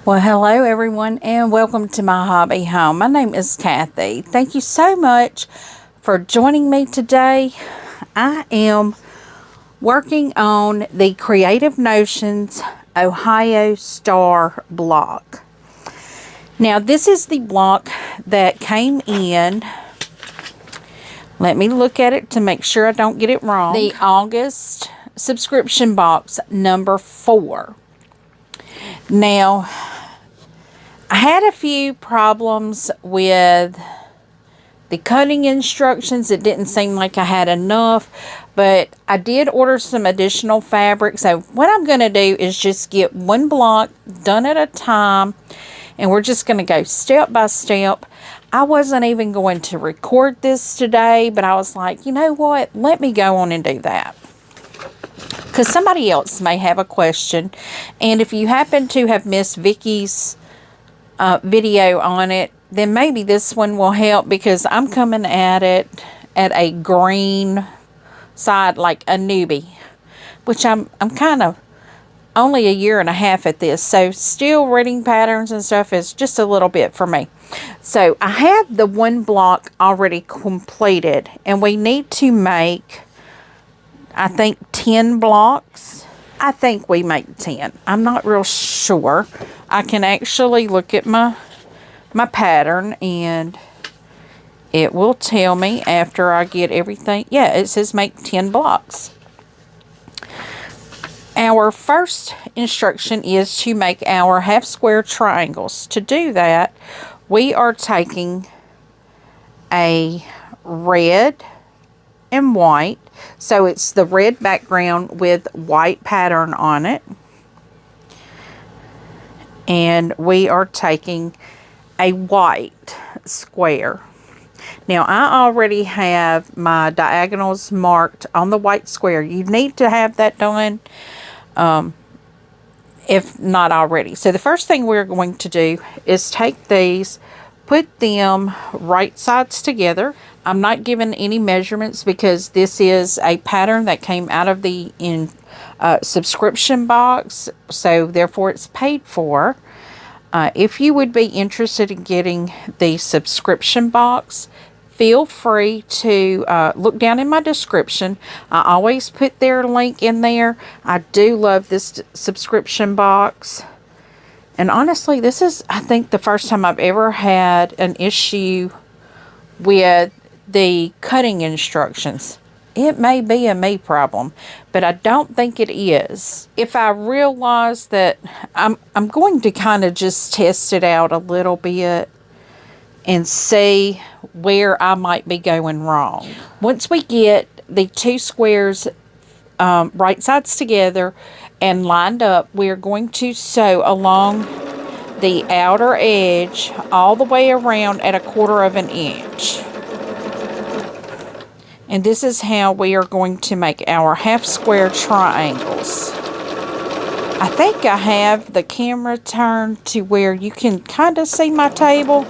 Well, hello everyone and welcome to my hobby home. My name is Cathy. Thank you so much for joining me today. I am working on the Creative Notions Ohio Star block. Now this is the block that came in. Let me look at it to make sure I don't get it wrong. The August subscription box number 4. Now, I had a few problems with the cutting instructions. It didn't seem like I had enough, but I did order some additional fabric. So what I'm going to do is just get one block done at a time, and we're just going to go step by step. I wasn't even going to record this today, but I was like, you know what? Let me go on and do that, because somebody else may have a question. And if you happen to have missed Vicky's video on it, then maybe this one will help, because I'm coming at it at a green side, like a newbie, which I'm kind of only a year and a half at this, so still reading patterns and stuff is just a little bit for me. So I have the one block already completed, and we need to make, I think, 10 blocks. I think we make 10. I'm not real sure. I can actually look at my pattern and it will tell me after I get everything. Yeah, it says make 10 blocks. Our first instruction is to make our half square triangles. To do that, we are taking a red and white. So it's the red background with white pattern on it. And we are taking a white square. Now I already have my diagonals marked on the white square. You need to have that done if not already. So the first thing we're going to do is take these, put them right sides together. I'm not giving any measurements because this is a pattern that came out of the subscription box, so therefore it's paid for. If you would be interested in getting the subscription box, feel free to look down in my description. I always put their link in there. I do love this subscription box. And honestly, this is, I think, the first time I've ever had an issue with the cutting instructions. It may be a me problem, but I don't think it is. If I realize that I'm going to kind of just test it out a little bit and see where I might be going wrong. Once we get the two squares right sides together and lined up, we're going to sew along the outer edge all the way around at 1/4 inch. And this is how we are going to make our half square triangles. I think I have the camera turned to where you can kind of see my table.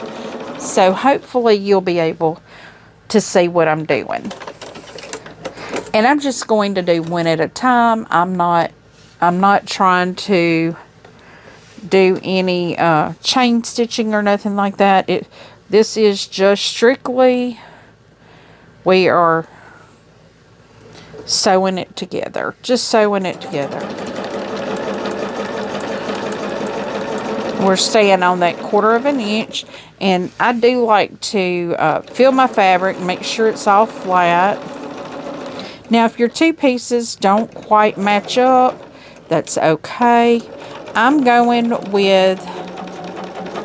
So hopefully you'll be able to see what I'm doing. And I'm just going to do one at a time. I'm not trying to do any chain stitching or nothing like that. This is just strictly, we are sewing it together. Just sewing it together. We're staying on that 1/4 inch. And I do like to feel my fabric, make sure it's all flat. Now, if your two pieces don't quite match up, that's okay. I'm going with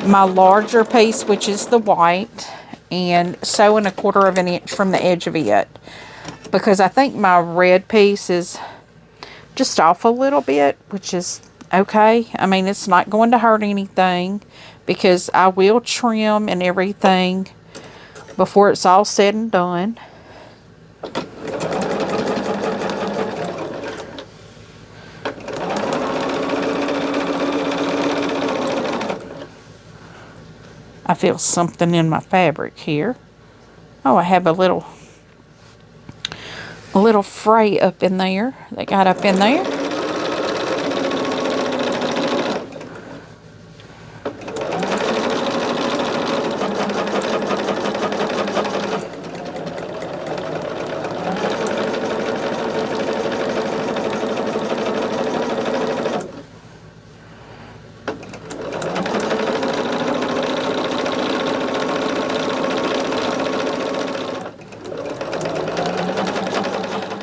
my larger piece, which is the white, and sewing 1/4 inch from the edge of it, because I think my red piece is just off a little bit, which is okay. I mean, it's not going to hurt anything, because I will trim and everything before it's all said and done. I feel something in my fabric here. Oh, I have a little fray up in there. They got up in there.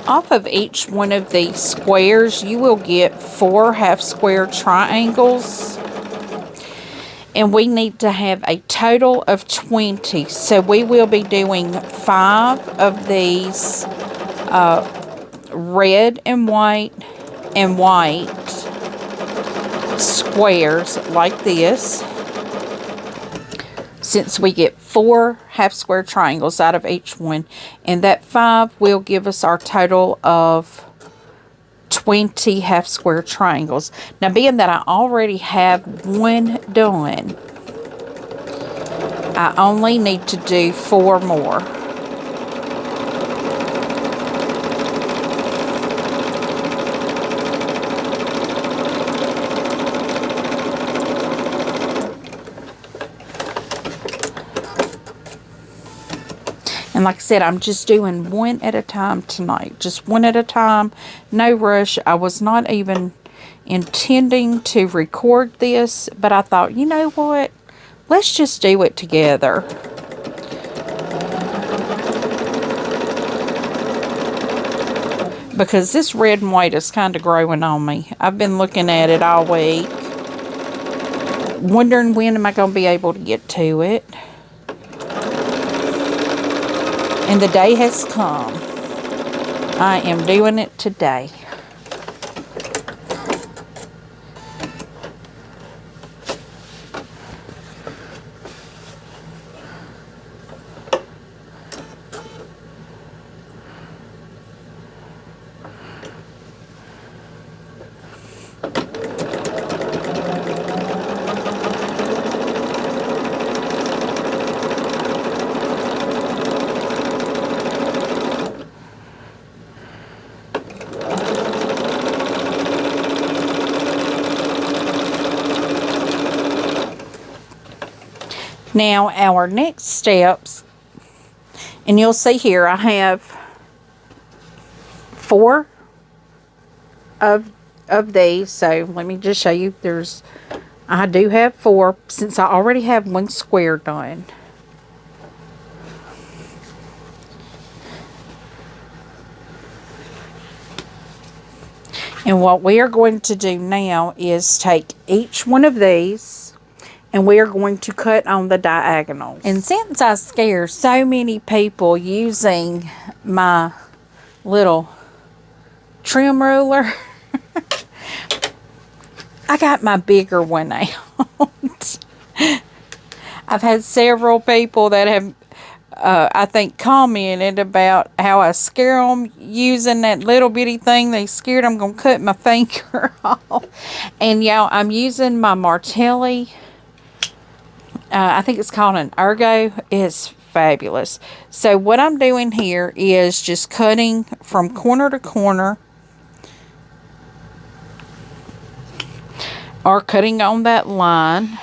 Off of each one of these squares, you will get 4 half square triangles. And we need to have a total of 20. So we will be doing 5 of these red and white squares like this. Since we get 4 half square triangles out of each one, and that 5 will give us our total of 20 half square triangles. Now, being that I already have one done, I only need to do 4 more. And like I said, I'm just doing one at a time tonight. Just one at a time. No rush. I was not even intending to record this, but I thought, you know what? Let's just do it together. Because this red and white is kind of growing on me. I've been looking at it all week, wondering when am I going to be able to get to it. And the day has come. I am doing it today. Now, our next steps, and you'll see here, I have 4 of these. So let me just show you. I do have 4 since I already have one square done. And what we are going to do now is take each one of these, and we are going to cut on the diagonals. And since I scare so many people using my little trim ruler, I got my bigger one out. I've had several people that have, I think, commented about how I scare them using that little bitty thing. They scared I'm going to cut my finger off. And y'all, I'm using my Martelli. I think it's called an Ergo. It's fabulous. So what I'm doing here is just cutting from corner to corner, or cutting on that line.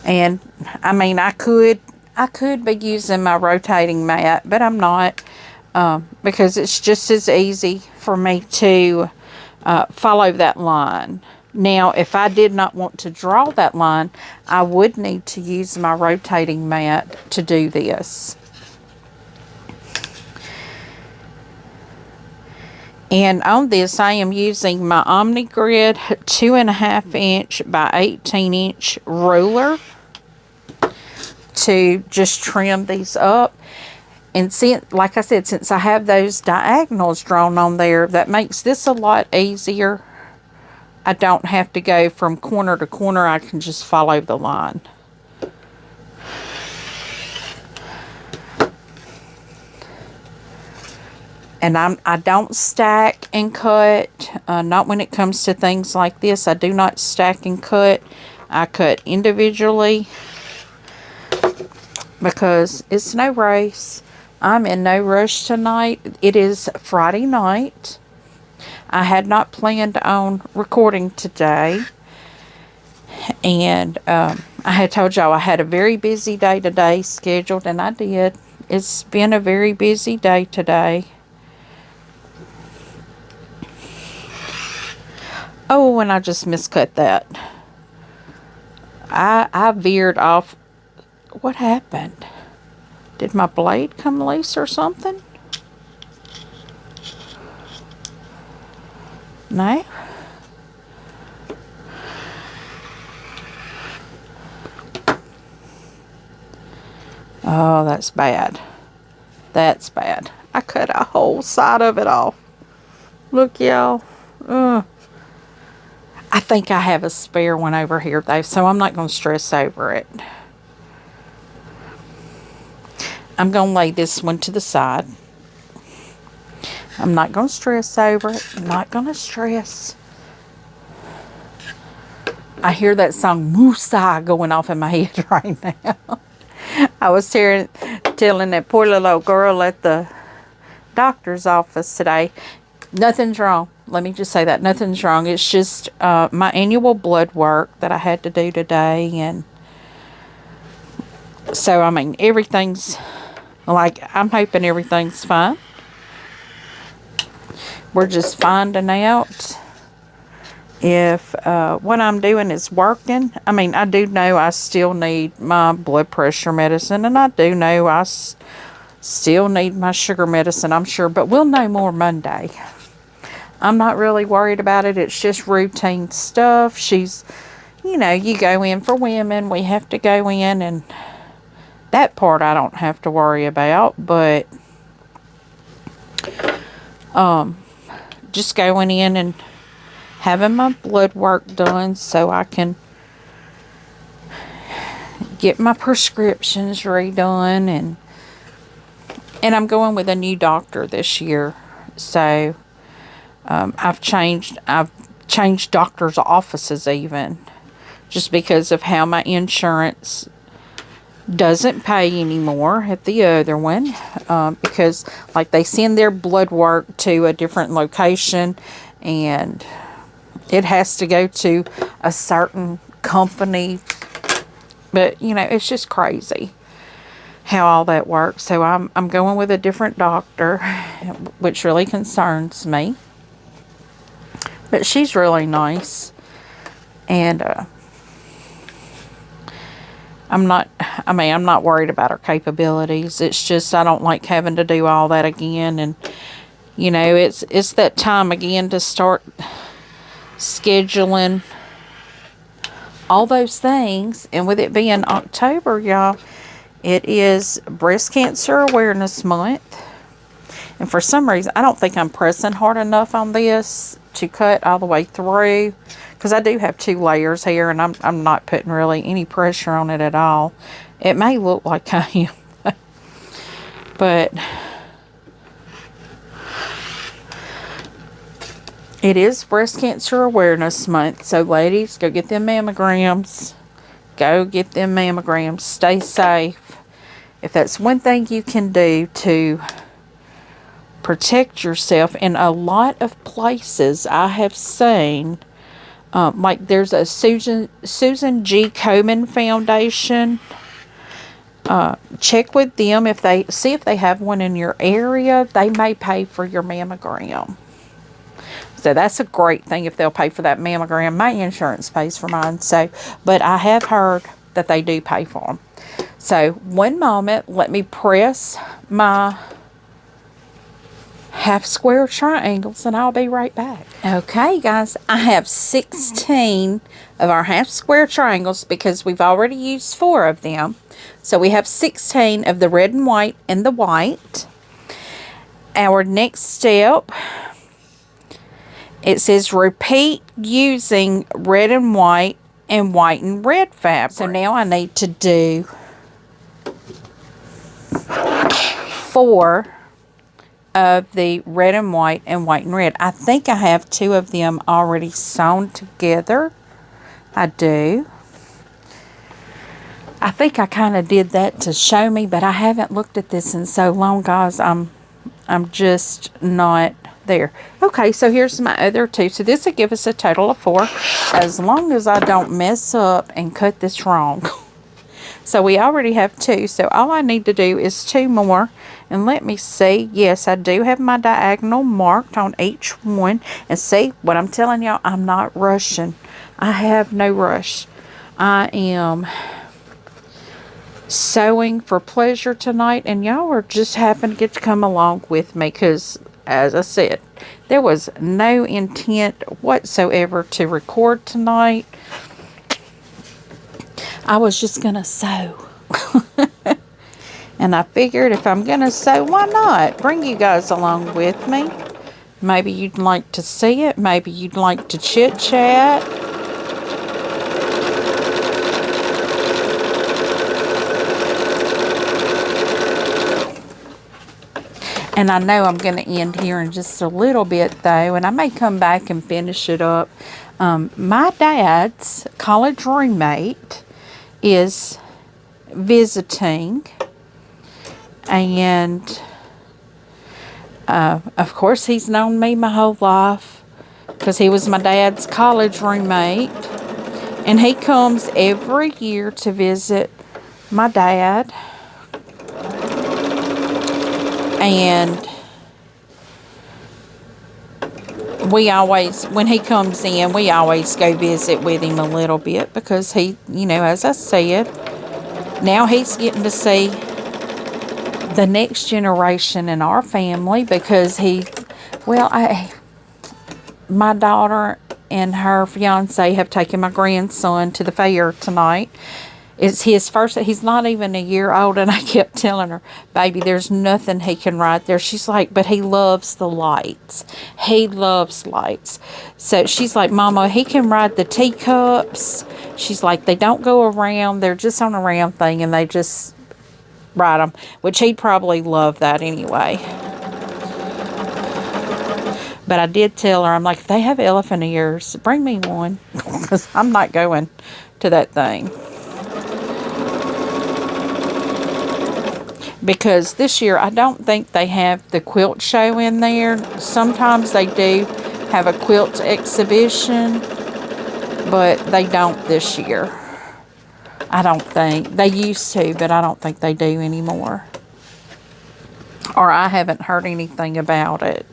And I mean, I could be using my rotating mat, but I'm not, because it's just as easy for me to follow that line. Now, if I did not want to draw that line, I would need to use my rotating mat to do this. And on this, I am using my Omni Grid 2.5 inch by 18 inch ruler to just trim these up. And since, like I said, since I have those diagonals drawn on there, that makes this a lot easier. I don't have to go from corner to corner. I can just follow the line. And I don't stack and cut, not when it comes to things like this. I do not stack and cut. I cut individually because it's no race. I'm in no rush tonight. It is Friday night. I had not planned on recording today. And I had told y'all I had a very busy day today scheduled, and I did. It's been a very busy day today. Oh, and I just miscut that. I veered off. What happened? Did my blade come loose or something? No? Oh, that's bad. That's bad. I cut a whole side of it off. Look, y'all. I think I have a spare one over here, though, so I'm not going to stress over it. I'm going to lay this one to the side. I'm not going to stress over it. I'm not going to stress. I hear that song, Moosa, going off in my head right now. I was telling that poor little old girl at the doctor's office today, nothing's wrong. Let me just say that. Nothing's wrong. It's just my annual blood work that I had to do today. And so, I mean, everything's, like, I'm hoping everything's fine. We're just finding out if what I'm doing is working. I mean, I do know I still need my blood pressure medicine, and I do know I still need my sugar medicine, I'm sure, but we'll know more Monday. I'm not really worried about it. It's just routine stuff. She's, you know, you go in for women. We have to go in, and that part I don't have to worry about, but just going in and having my blood work done so I can get my prescriptions redone, and I'm going with a new doctor this year. So I've changed doctor's offices even, just because of how my insurance doesn't pay anymore at the other one, because like they send their blood work to a different location, and it has to go to a certain company. But, you know, it's just crazy how all that works. So I'm going with a different doctor, which really concerns me. But she's really nice. And I'm not worried about her capabilities. It's just I don't like having to do all that again. And, you know, it's that time again to start scheduling all those things. And with it being October, y'all, it is Breast Cancer Awareness Month. And for some reason, I don't think I'm pressing hard enough on this to cut all the way through, because I do have 2 layers here, and I'm not putting really any pressure on it at all. It may look like I am, but it is Breast Cancer Awareness Month. So ladies, go get them mammograms. Go get them mammograms. Stay safe. If that's one thing you can do to protect yourself, in a lot of places I have seen, like there's a Susan G. Komen Foundation. Check with them if they have one in your area. They may pay for your mammogram. So that's a great thing if they'll pay for that mammogram. My insurance pays for mine. So, but I have heard that they do pay for them. So one moment, let me press my half square triangles and I'll be right back. Okay guys, I have 16 of our half square triangles because we've already used 4 of them. So we have 16 of the red and white and the white. Our next step, it says repeat using red and white and red fabric. So now I need to do 4 of the red and white and red. I think I have 2 of them already sewn together. I do. I think I kind of did that to show me, but I haven't looked at this in so long, guys. I'm just not There. Okay, so here's my other 2. So this will give us a total of 4, as long as I don't mess up and cut this wrong. So we already have 2. So all I need to do is 2 more. And let me see. Yes, I do have my diagonal marked on each one. And see, what I'm telling y'all, I'm not rushing. I have no rush. I am sewing for pleasure tonight, and y'all are just happen to get to come along with me, because as I said, there was no intent whatsoever to record tonight. I was just gonna sew. And I figured, if I'm gonna sew, why not bring you guys along with me? Maybe you'd like to see it, maybe you'd like to chit chat. And I know I'm going to end here in just a little bit, though, and I may come back and finish it up. My dad's college roommate is visiting, and of course, he's known me my whole life, because he was my dad's college roommate, and he comes every year to visit my dad. And we always, when he comes in, we always go visit with him a little bit, because he, you know, as I said, now he's getting to see the next generation in our family, because my daughter and her fiance have taken my grandson to the fair tonight. It's his first, he's not even a year old, and I kept telling her, baby, there's nothing he can ride there. She's like, but he loves the lights. He loves lights. So she's like, Mama, he can ride the teacups. She's like, they don't go around. They're just on a round thing, and they just ride them, which he'd probably love that anyway. But I did tell her, I'm like, if they have elephant ears, bring me one, because I'm not going to that thing. Because this year, I don't think they have the quilt show in there. Sometimes they do have a quilt exhibition, but they don't this year. I don't think. They used to, but I don't think they do anymore. Or I haven't heard anything about it.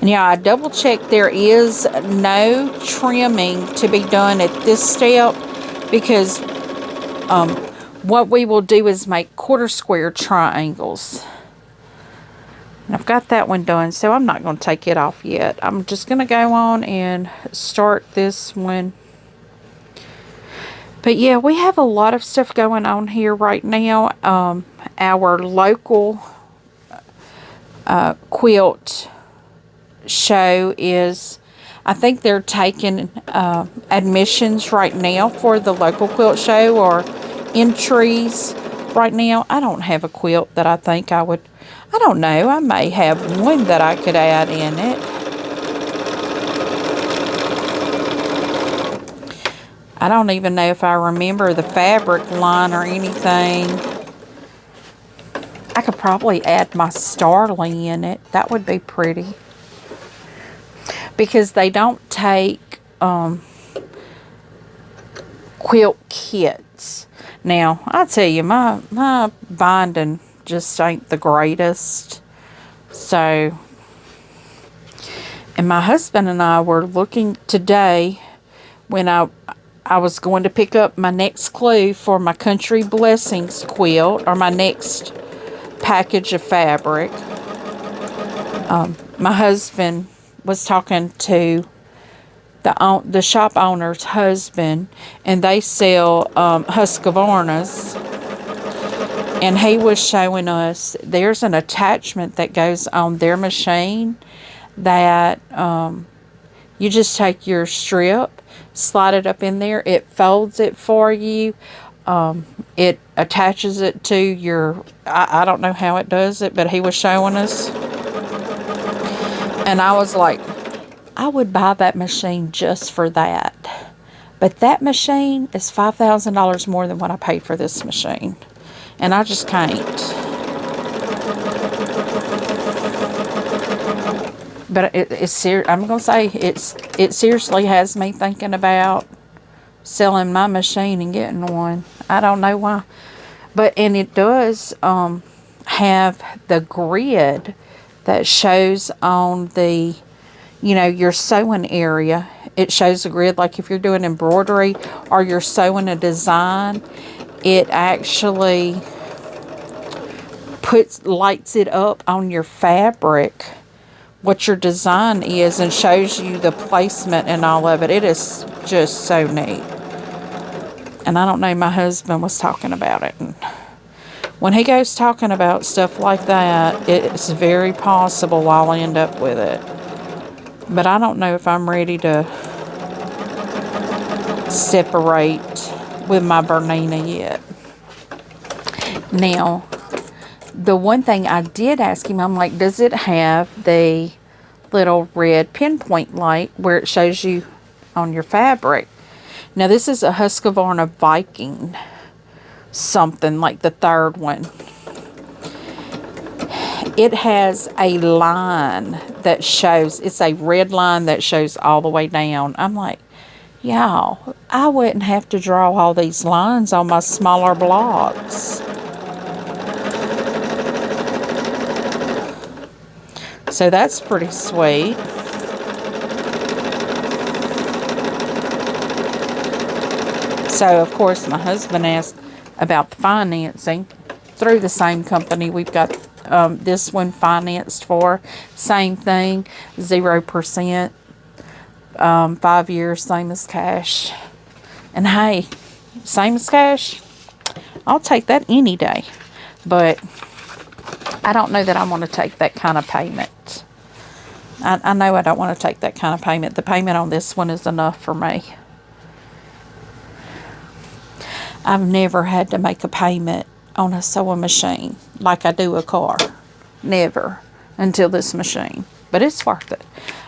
And yeah, I double checked, there is no trimming to be done at this step, because what we will do is make quarter square triangles. And I've got that one done, so I'm not going to take it off yet. I'm just going to go on and start this one. But yeah, we have a lot of stuff going on here right now. Our local quilt show is, I think they're taking admissions right now for the local quilt show, or entries right now. I don't have a quilt that I think I would, I don't know, I may have one that I could add in it. I don't even know if I remember the fabric line or anything. I could probably add my starling in it. That would be pretty. Because they don't take quilt kits. Now, I tell you, my binding just ain't the greatest. So, and my husband and I were looking today when I was going to pick up my next clue for my Country Blessings quilt, or my next package of fabric. My husband was talking to the shop owner's husband, and they sell Husqvarnas, and he was showing us there's an attachment that goes on their machine that you just take your strip, slide it up in there, it folds it for you, it attaches it to your, I don't know how it does it, but he was showing us. And I was like, I would buy that machine just for that. But that machine is $5,000 more than what I paid for this machine. And I just can't. But I'm going to say it seriously has me thinking about selling my machine and getting one. I don't know why. And it does have the grid that shows on the, your sewing area. It shows the grid, like if you're doing embroidery or you're sewing a design, it actually lights it up on your fabric, what your design is, and shows you the placement and all of it. It is just so neat. And I don't know, my husband was talking about it. And when he goes talking about stuff like that, it's very possible I'll end up with it. But I don't know if I'm ready to separate with my Bernina yet. Now, the one thing I did ask him, I'm like, does it have the little red pinpoint light where it shows you on your fabric? Now, this is a Husqvarna Viking something, like the third one. It has a line that shows, it's a red line that shows all the way down. I'm like, y'all, I wouldn't have to draw all these lines on my smaller blocks. So that's pretty sweet. So, of course, my husband asked about the financing through the same company we've got this one financed for. Same thing, 0%, 5 years, same as cash. And hey, same as cash, I'll take that any day. But I don't know that I want to take that kind of payment. I know I don't want to take that kind of payment. The payment on this one is enough for me. I've never had to make a payment on a sewing machine like I do a car. Never. Until this machine. But it's worth it.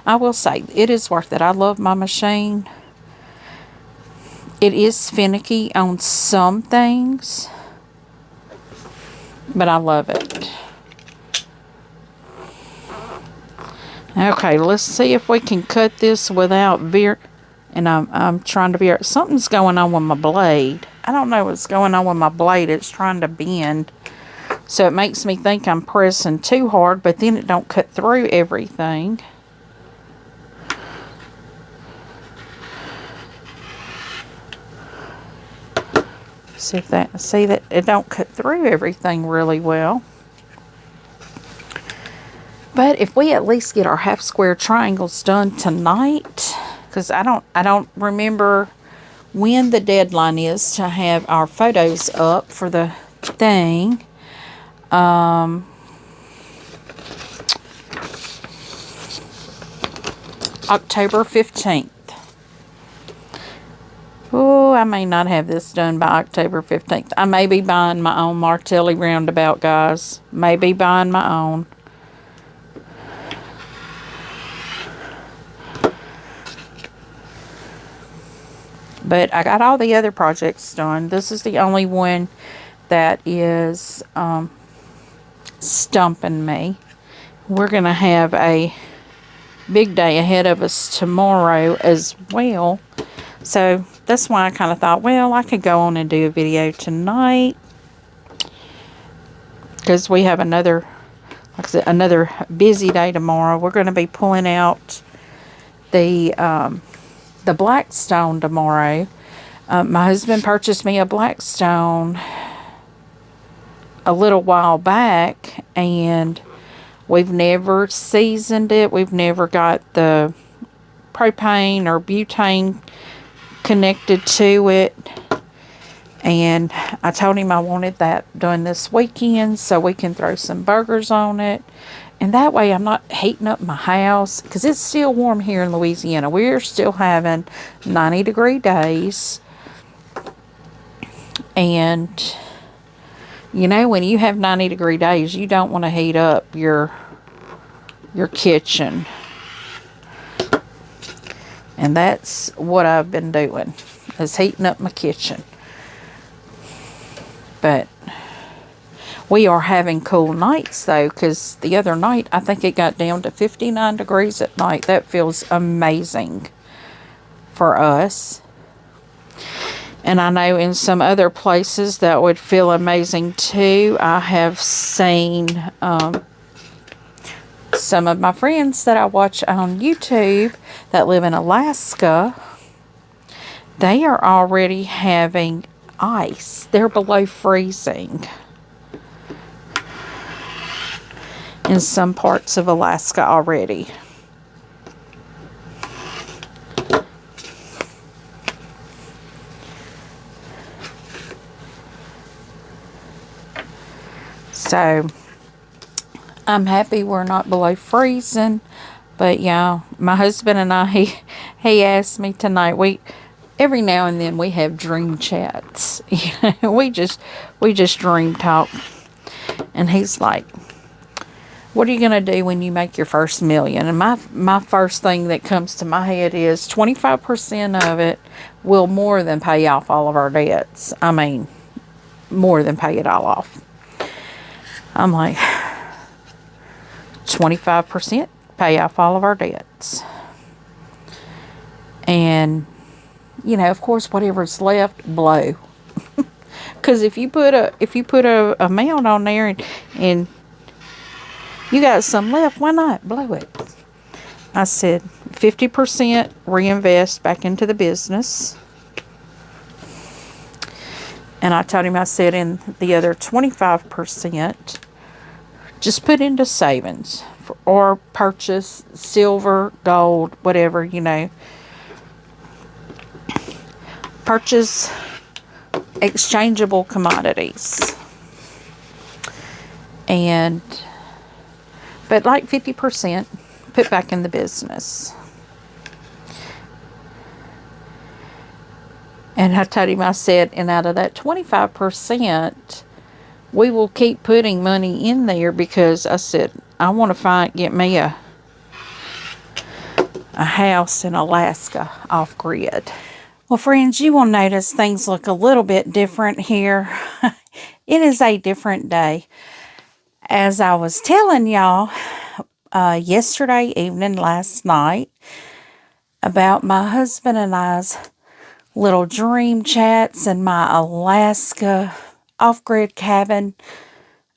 I will say, it is worth it. I love my machine. It is finicky on some things, but I love it. Okay, let's see if we can cut this without veer. And I'm trying to veer. Something's going on with my blade. I don't know what's going on with my blade. It's trying to bend. So it makes me think I'm pressing too hard, but then it don't cut through everything. See that it don't cut through everything really well. But if we at least get our half square triangles done tonight, because I don't remember when the deadline is to have our photos up for the thing. October 15th. Oh, I may not have this done by October 15th. I may be buying my own Martelli roundabout, guys. May be buying my own. But I got all the other projects done. This is the only one that is stumping me. We're going to have a big day ahead of us tomorrow as well. So that's why I kind of thought, well, I could go on and do a video tonight. Because we have another, like I said, another busy day tomorrow. We're going to be pulling out the Blackstone tomorrow. My husband purchased me a Blackstone a little while back, and we've never seasoned it. We've never got the propane or butane connected to it. And I told him I wanted that done this weekend so we can throw some burgers on it. And that way I'm not heating up my house, because it's still warm here in Louisiana. We're still having 90-degree days. And, you know, when you have 90-degree days, you don't want to heat up your kitchen. And that's what I've been doing, is heating up my kitchen. But we are having cool nights, though, because the other night, I think it got down to 59 degrees at night. That feels amazing for us. And I know in some other places that would feel amazing, too. I have seen some of my friends that I watch on YouTube that live in Alaska. They are already having ice. They're below freezing in some parts of Alaska already. So I'm happy we're not below freezing. But yeah, my husband and I, he asked me tonight, every now and then we have dream chats. we just dream talk. And he's like, what are you going to do when you make your first million? And my first thing that comes to my head is 25% of it will more than pay off all of our debts. I mean, more than pay it all off. I'm like, 25% pay off all of our debts. And, you know, of course, whatever's left, blow. Because if you put a amount on there and you got some left, why not blow it? I said 50% reinvest back into the business. And I told him, I said, in the other 25%, just put into savings or purchase silver, gold, whatever, you know. Purchase exchangeable commodities. But like 50%, put back in the business. And I told him, I said, and out of that 25%, we will keep putting money in there because I said, I want to get me a house in Alaska off grid. Well, friends, you will notice things look a little bit different here. It is a different day. As I was telling y'all yesterday evening, last night, about my husband and I's little dream chats and my Alaska off-grid cabin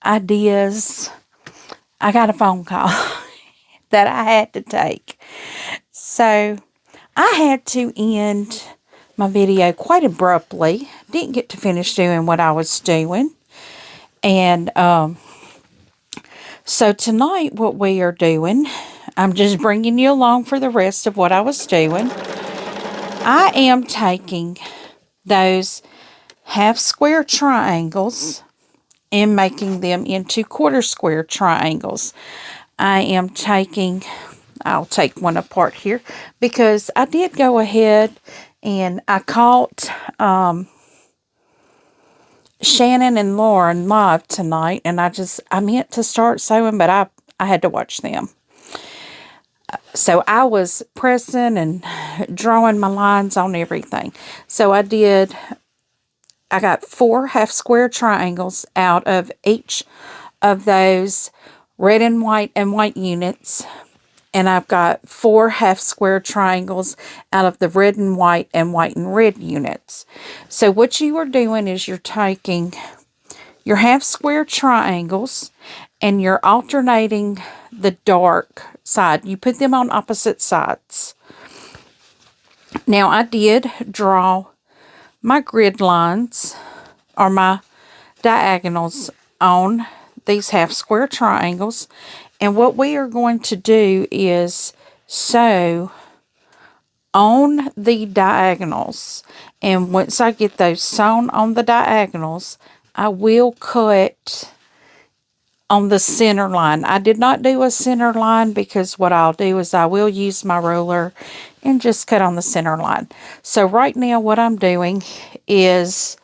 ideas, I got a phone call that I had to take. So I had to end my video quite abruptly. Didn't get to finish doing what I was doing. And so tonight what we are doing, I'm just bringing you along for the rest of what I was doing. I am taking those half square triangles and making them into quarter square triangles. I'll take one apart here because I did go ahead and I caught Shannon and Lauren live tonight, and I meant to start sewing, but I had to watch them. So I was pressing and drawing my lines on everything. So I got 4 half square triangles out of each of those red and white units. And I've got 4 half square triangles out of the red and white and red units. So what you are doing is you're taking your half square triangles and you're alternating the dark side. You put them on opposite sides. Now I did draw my grid lines or my diagonals on these half square triangles. And what we are going to do is sew on the diagonals. And once I get those sewn on the diagonals, I will cut on the center line. I did not do a center line because what I'll do is I will use my ruler and just cut on the center line. So right now what I'm doing is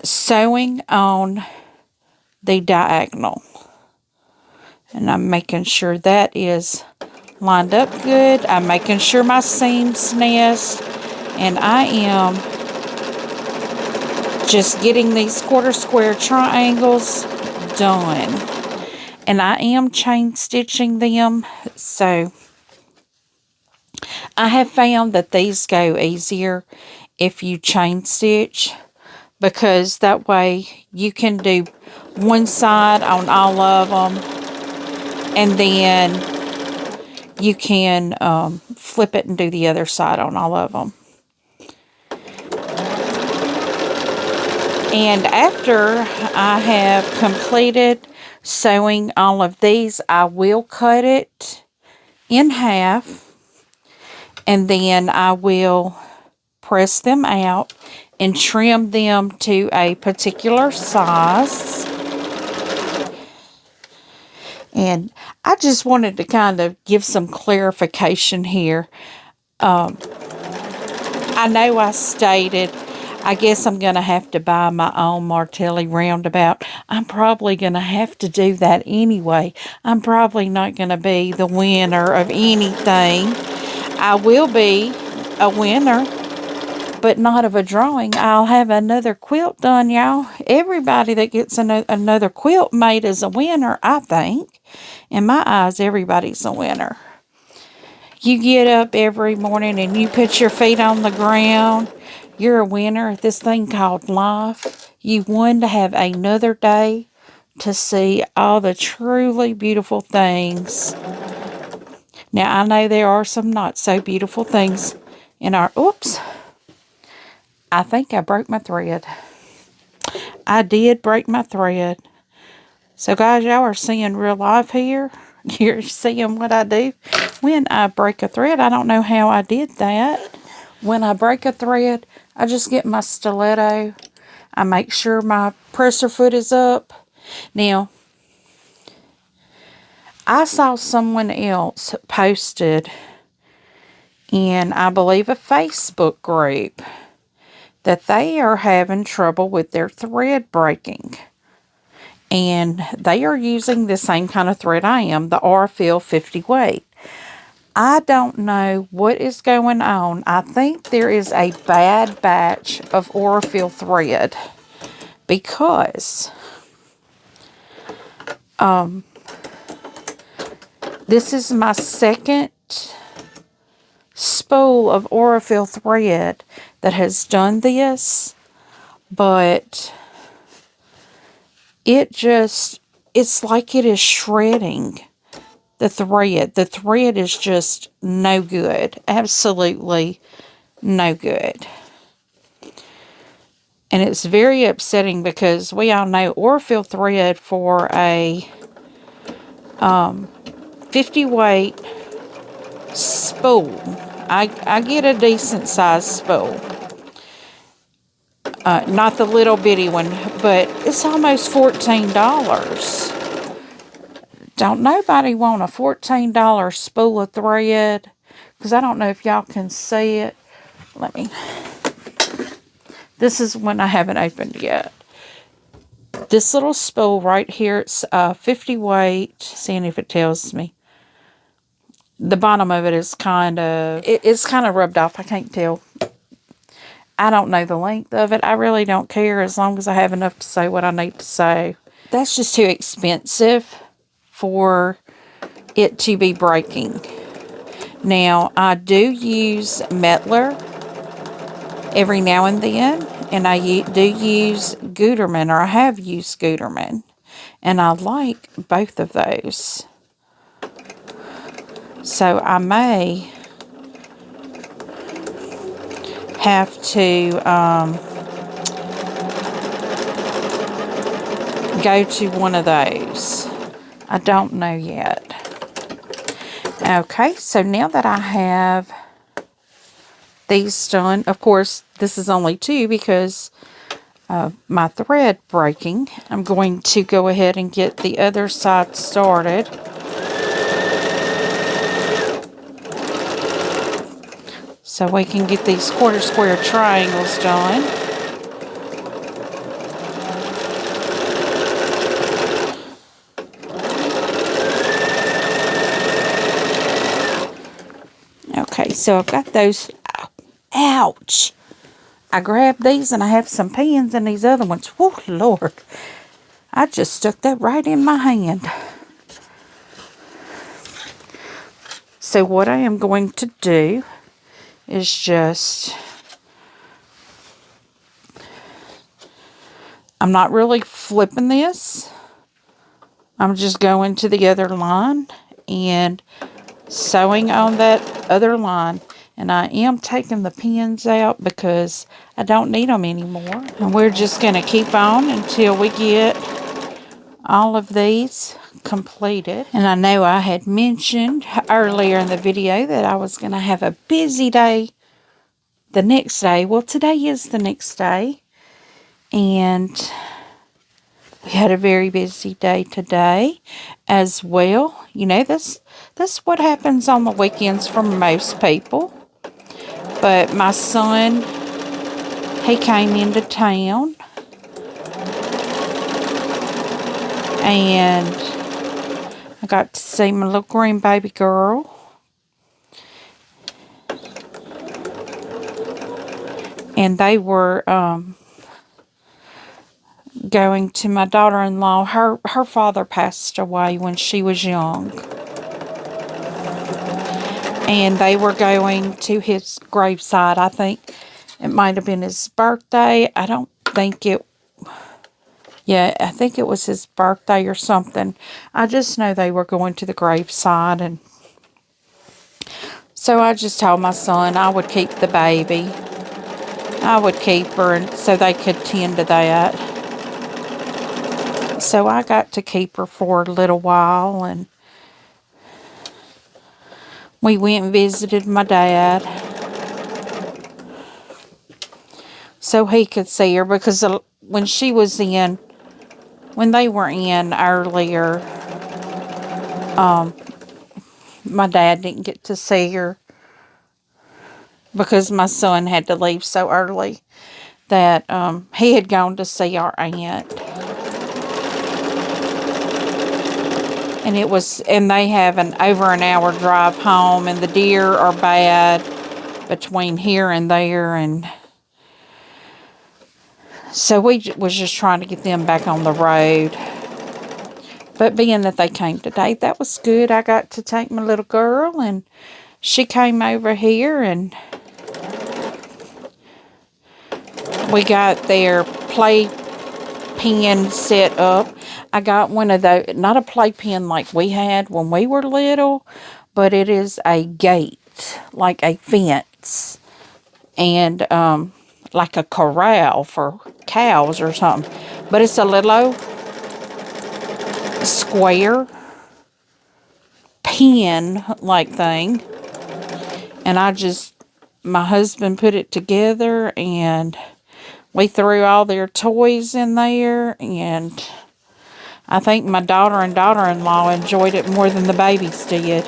sewing on the diagonal. And I'm making sure that is lined up good. I'm making sure my seams nest, and I am just getting these quarter square triangles done. And I am chain stitching them, so I have found that these go easier if you chain stitch, because that way you can do one side on all of them, and then you can flip it and do the other side on all of them. And after I have completed sewing all of these, I will cut it in half, and then I will press them out and trim them to a particular size. And I just wanted to kind of give some clarification here. I know I stated, I guess I'm going to have to buy my own Martelli roundabout. I'm probably going to have to do that anyway. I'm probably not going to be the winner of anything. I will be a winner, but not of a drawing. I'll have another quilt done, y'all. Everybody that gets another quilt made is a winner, I think. In my eyes, everybody's a winner. You get up every morning and you put your feet on the ground. You're a winner at this thing called life. You won to have another day to see all the truly beautiful things. Now, I know there are some not so beautiful things in our... Oops. I think I broke my thread. I did break my thread. So, guys, y'all are seeing real life here. You're seeing what I do when I break a thread. I don't know how I did that. When I break a thread, I just get my stiletto. I make sure my presser foot is up. Now, I saw someone else posted in, I believe, a Facebook group that they are having trouble with their thread breaking. And they are using the same kind of thread I am, the Aurifil 50 weight. I don't know what is going on. I think there is a bad batch of Aurifil thread, because this is my second spool of Aurifil thread that has done this, but it's like it is shredding the thread. The thread is just no good. Absolutely no good. And it's very upsetting, because we all know Aurifil thread for a 50 weight spool. I get a decent size spool. Not the little bitty one, but it's almost $14. Don't nobody want a $14 spool of thread, because I don't know if y'all can see it. This is one I haven't opened yet. This little spool right here, it's 50 weight. Seeing if it tells me. The bottom of it is it's kind of rubbed off. I can't tell. I don't know the length of it. I really don't care, as long as I have enough to say what I need to say. That's just too expensive for it to be breaking. Now, I do use Mettler every now and then, and I do use Gutermann, or I have used Gutermann, and I like both of those. So I may have to go to one of those. I don't know yet. Okay, so now that I have these done, of course, this is only two because of my thread breaking. I'm going to go ahead and get the other side started. So we can get these quarter square triangles done. Okay, so I've got those. Ouch! I grabbed these and I have some pins in these other ones. Oh, Lord. I just stuck that right in my hand. So what I am going to do is just... I'm not really flipping this. I'm just going to the other line and sewing on that other line. And I am taking the pins out because I don't need them anymore. And we're just going to keep on until we get all of these completed. And I know I had mentioned earlier in the video that I was going to have a busy day the next day. Well, today is the next day. And we had a very busy day today as well. You know, that's what happens on the weekends for most people. But my son, he came into town. And I got to see my little green baby girl. And they were going to my daughter-in-law. Her father passed away when she was young. And they were going to his graveside. I think it might have been his birthday. I don't think it... Yeah, I think it was his birthday or something. I just know they were going to the graveside. And so I just told my son I would keep the baby. I would keep her and so they could tend to that. So I got to keep her for a little while, and we went and visited my dad so he could see her, because when they were in earlier, my dad didn't get to see her because my son had to leave so early that he had gone to see our aunt. And they have over an hour drive home, and the deer are bad between here and there, and so we was just trying to get them back on the road. But being that they came today, that was good. I got to take my little girl, and she came over here, and we got their play pen set up. I got one of those, not a playpen like we had when we were little, but it is a gate, like a fence, and like a corral for cows or something. But it's a little square pen like thing, and my husband put it together, and we threw all their toys in there, and I think my daughter and daughter-in-law enjoyed it more than the babies did.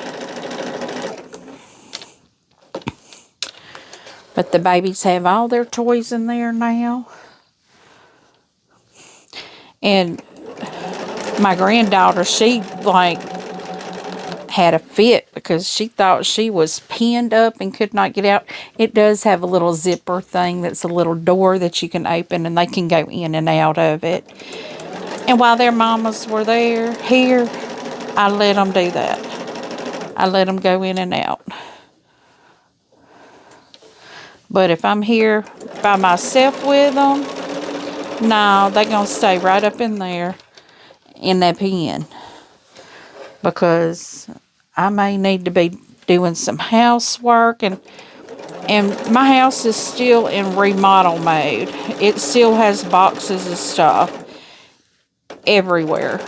But the babies have all their toys in there now. And my granddaughter, she had a fit because she thought she was pinned up and could not get out. It does have a little zipper thing that's a little door that you can open, and they can go in and out of it. And while their mamas were here, I let them do that. I let them go in and out. But if I'm here by myself with them, no, they're going to stay right up in there in that pen. Because I may need to be doing some housework, and my house is still in remodel mode. It still has boxes of stuff everywhere,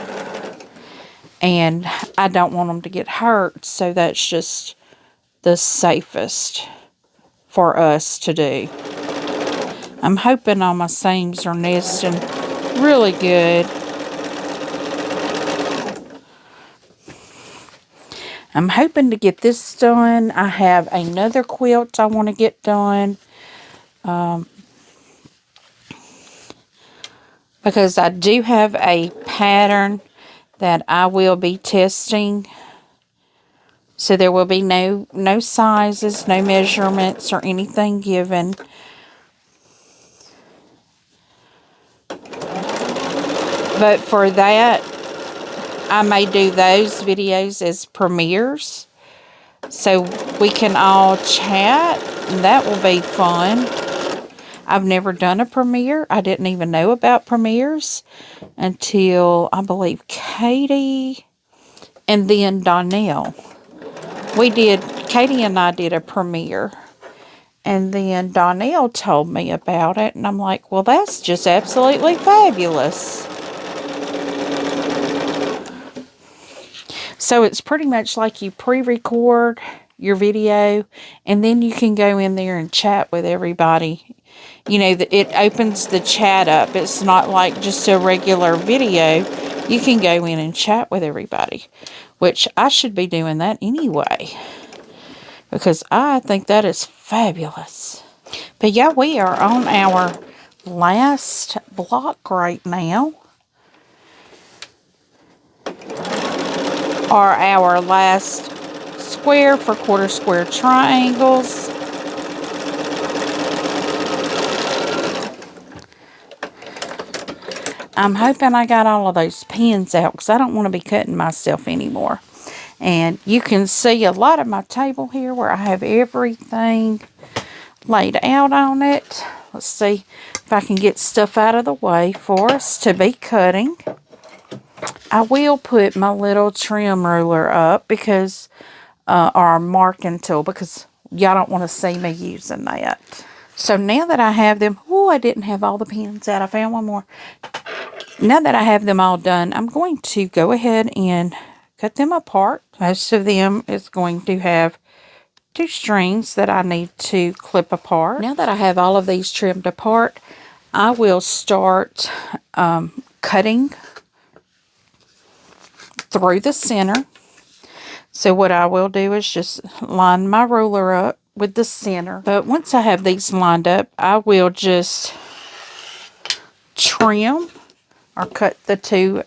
and I don't want them to get hurt, so that's just the safest for us to do. I'm hoping all my seams are nesting really good. I'm hoping to get this done. I have another quilt I want to get done. Because I do have a pattern that I will be testing So there will be no sizes, no measurements, or anything given. But for that, I may do those videos as premieres, so we can all chat, and that will be fun. I've never done a premiere. I didn't even know about premieres until, I believe, Katie and then Donnell. Katie and I did a premiere, and then Donnell told me about it, and I'm like, well, that's just absolutely fabulous. So it's pretty much like you pre-record your video, and then you can go in there and chat with everybody. You know, it opens the chat up. It's not like just a regular video. You can go in and chat with everybody, which I should be doing that anyway, because I think that is fabulous. But yeah, we are on our last block right now, or our last square for quarter square triangles. I'm hoping I got all of those pins out, because I don't want to be cutting myself anymore. And you can see a lot of my table here where I have everything laid out on it. Let's see if I can get stuff out of the way for us to be cutting. I will put my little trim ruler up, because, or marking tool, because y'all don't want to see me using that. So now that I have them, oh, I didn't have all the pins out. I found one more. Now that I have them all done, I'm going to go ahead and cut them apart. Most of them is going to have 2 strings that I need to clip apart. Now that I have all of these trimmed apart, I will start cutting through the center. So what I will do is just line my ruler up with the center. But once I have these lined up, I will just trim or cut the 2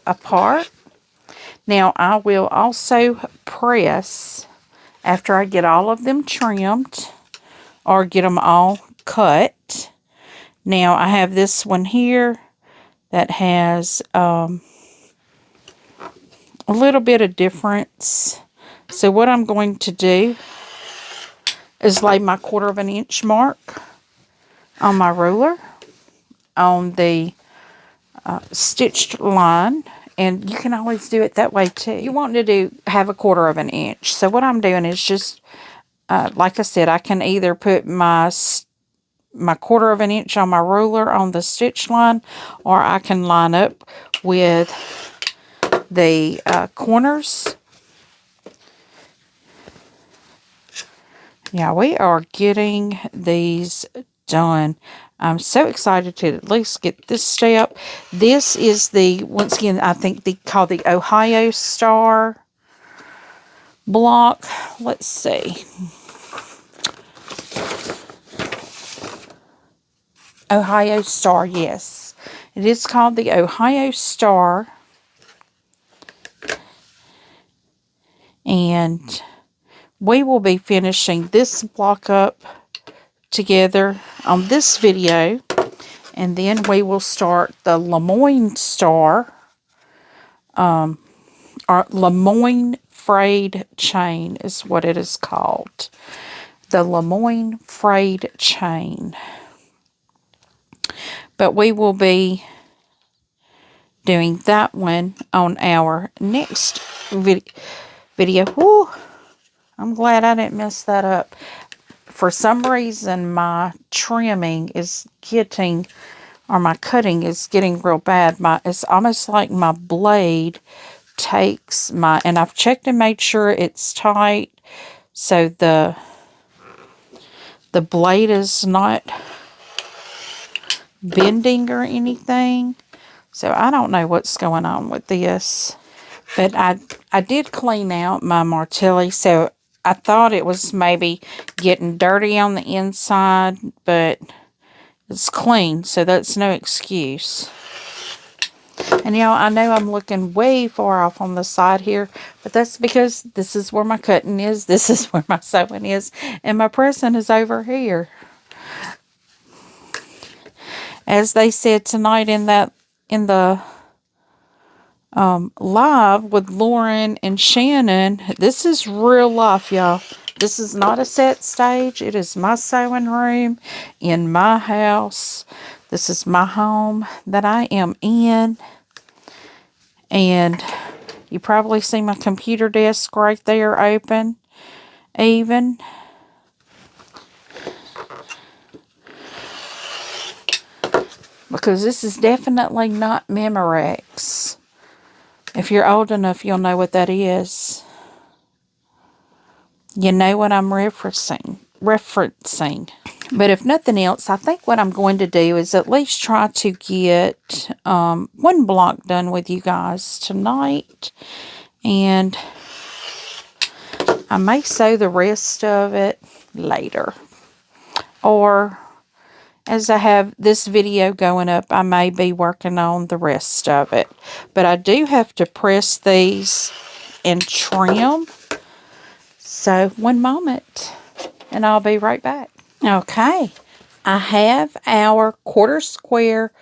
apart. Now I will also press after I get all of them trimmed or get them all cut. Now I have this one here that has a little bit of difference. So what I'm going to do is lay my 1/4 inch mark on my ruler on the stitched line, and you can always do it that way too. You want to have a 1/4 inch. So what I'm doing is just like I said, I can either put my 1/4 inch on my ruler on the stitch line, or I can line up with the corners. Yeah, we are getting these done. I'm so excited to at least get this step. This is the, once again, I think called the Ohio Star block. Let's see. Ohio Star, yes. It is called the Ohio Star. And we will be finishing this block up together on this video, and then we will start the Lemoyne Star, or Lemoyne frayed chain is what it is called. The Lemoyne frayed chain. But we will be doing that one on our next video. Whew, I'm glad I didn't mess that up. For some reason, my trimming is getting, or my cutting is getting real bad. It's almost like my blade takes my, and I've checked and made sure it's tight, so the blade is not bending or anything. So I don't know what's going on with this. But I did clean out my Martelli, so I thought it was maybe getting dirty on the inside, but it's clean, so that's no excuse. And y'all, I know I'm looking way far off on the side here, but that's because this is where my cutting is, this is where my sewing is, and my pressing is over here. As they said tonight in the live with Lauren and Shannon, this is real life, y'all. This is not a set stage. It is my sewing room in my house. This is my home that I am in. And you probably see my computer desk right there open, even. Because this is definitely not Memorex. If you're old enough, you'll know what that is. You know what I'm referencing. But if nothing else, I think what I'm going to do is at least try to get one block done with you guys tonight. And I may sew the rest of it later. Or as I have this video going up, I may be working on the rest of it. But I do have to press these and trim. So one moment and I'll be right back. Okay, I have our quarter square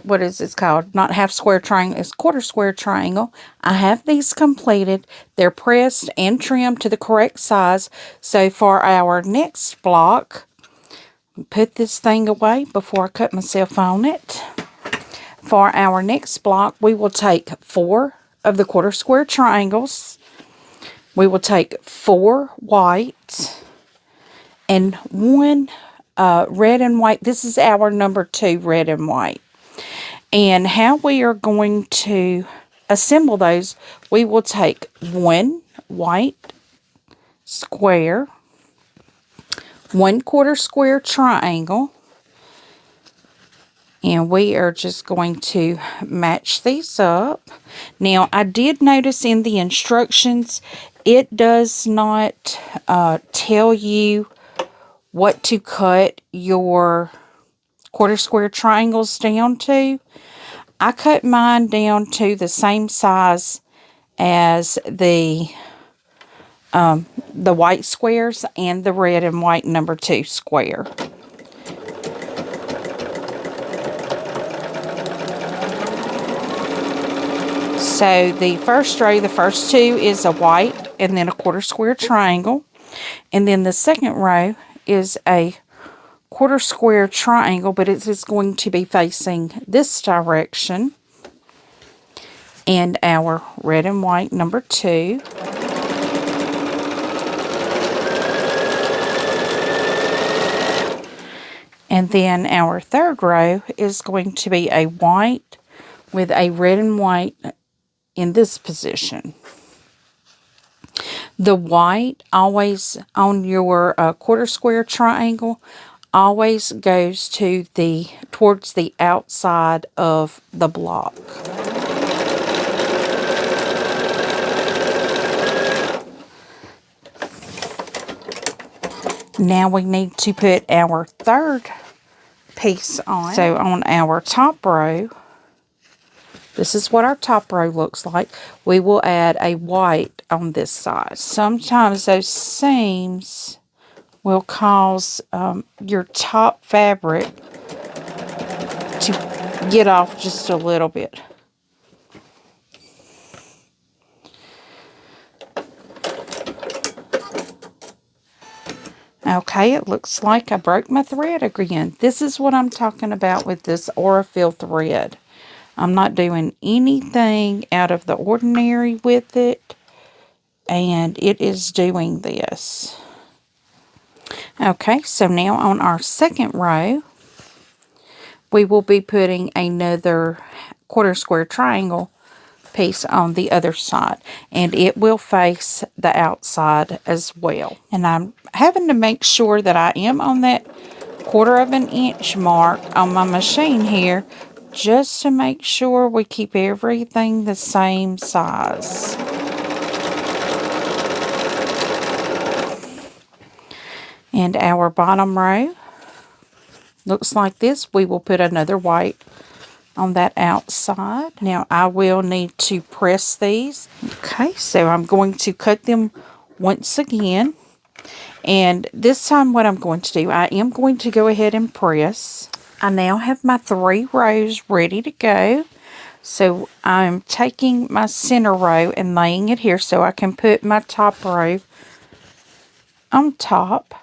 what is this called? Not half square triangle, it's quarter square triangle. I have these completed. They're pressed and trimmed to the correct size. So for our next block, put this thing away before I cut myself on it. For our next block, we will take 4 of the quarter square triangles. We will take 4 white and 1 red and white. This is our number 2 red and white. And how we are going to assemble those, we will take 1 white square, 1 quarter square triangle, and we are just going to match these up. Now, I did notice in the instructions, it does not tell you what to cut your quarter square triangles down to. I cut mine down to the same size as the white squares and the red and white number 2 square. So the first row, the first 2 is a white and then a quarter square triangle. And then the second row is a quarter square triangle, but it is going to be facing this direction. And our red and white number 2. And then our third row is going to be a white with a red and white in this position. The white always on your quarter square triangle always goes to towards the outside of the block. Now we need to put our third piece on. So on our top row, this is what our top row looks like. We will add a white on this side. Sometimes those seams will cause your top fabric to get off just a little bit. Okay, it looks like I broke my thread again. This is what I'm talking about with this Aurifil thread. I'm not doing anything out of the ordinary with it, and it is doing this. Okay, so now on our second row, we will be putting another quarter square triangle piece on the other side, and it will face the outside as well. And I'm having to make sure that I am on that 1/4 of an inch mark on my machine here, just to make sure we keep everything the same size. And our bottom row looks like this. We will put another white on that outside. Now I will need to press these. Okay, so I'm going to cut them once again. And this time what I'm going to do, I am going to go ahead and press. I now have my 3 rows ready to go. So I'm taking my center row and laying it here so I can put my top row on top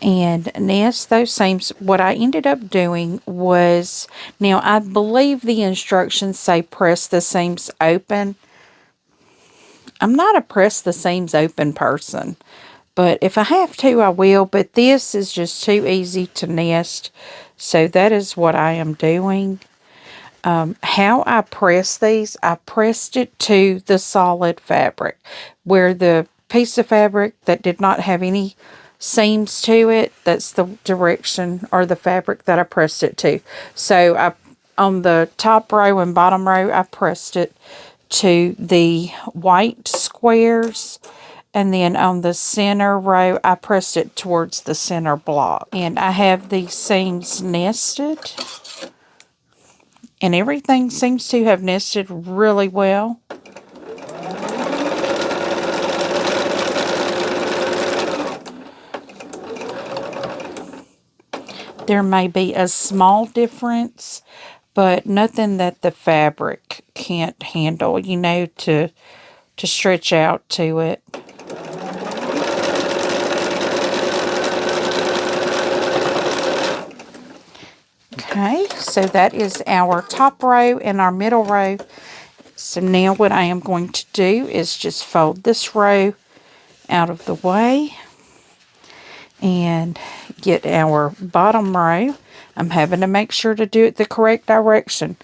and nest those seams. What I ended up doing was, now I believe the instructions say press the seams open. I'm not a press the seams open person, but if I have to, I will. But this is just too easy to nest, so that is what I am doing. How I press these, I pressed it to the solid fabric, where the piece of fabric that did not have any seams to it, that's the direction or the fabric that I pressed it to. So on the top row and bottom row, I pressed it to the white squares, and then on the center row, I pressed it towards the center block. And I have these seams nested, and everything seems to have nested really well. There may be a small difference, but nothing that the fabric can't handle, you know, to stretch out to it. Okay, so that is our top row and our middle row. So now what I am going to do is just fold this row out of the way and get our bottom row. I'm having to make sure to do it the correct direction.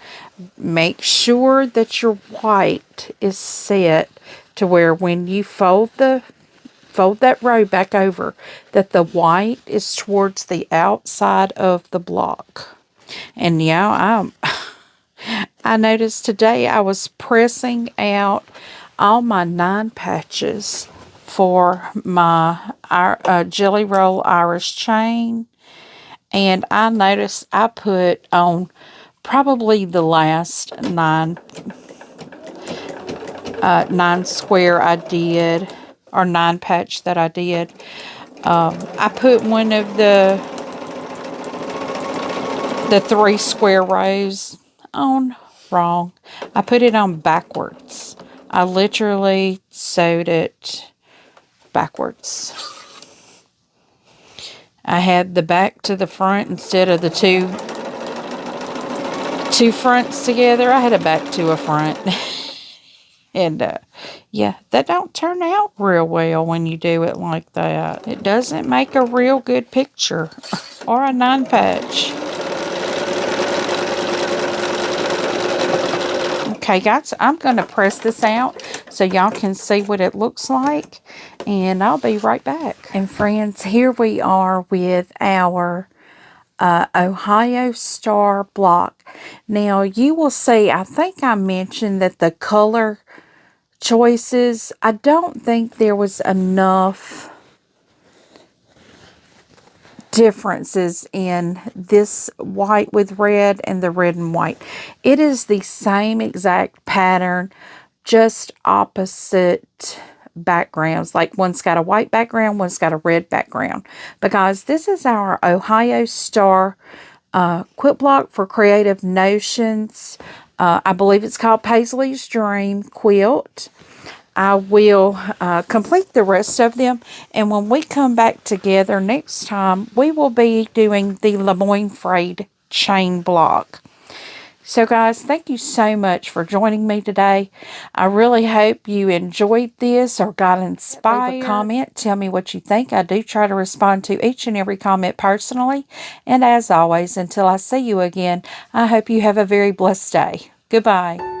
Make sure that your white is set to where when you fold that row back over, that the white is towards the outside of the block. And yeah, I noticed today I was pressing out all my 9 patches for my Jelly Roll Irish chain, and I noticed I put on probably the last 9 square I did, or 9 patch that I did. I put one of the 3 square rows on wrong. I put it on backwards. I literally sewed it backwards. I had the back to the front instead of the two fronts together. I had a back to a front. And yeah, that don't turn out real well when you do it like that. It doesn't make a real good picture or a 9 patch. Okay, guys, I'm going to press this out so y'all can see what it looks like, and I'll be right back. And friends, here we are with our Ohio Star block. Now, you will see, I think I mentioned that the color choices, I don't think there was enough differences in this white with red and the red and white. It is the same exact pattern, just opposite backgrounds. Like one's got a white background, one's got a red background. Because this is our Ohio Star quilt block for Creative Notions. I believe it's called Presley's Dream Quilt. I will complete the rest of them, and when we come back together next time, we will be doing the Lemoyne Frayed chain block. So guys, thank you so much for joining me today. I really hope you enjoyed this or got inspired. Leave a comment. Tell me what you think. I do try to respond to each and every comment personally. And as always, until I see you again, I hope you have a very blessed day. Goodbye.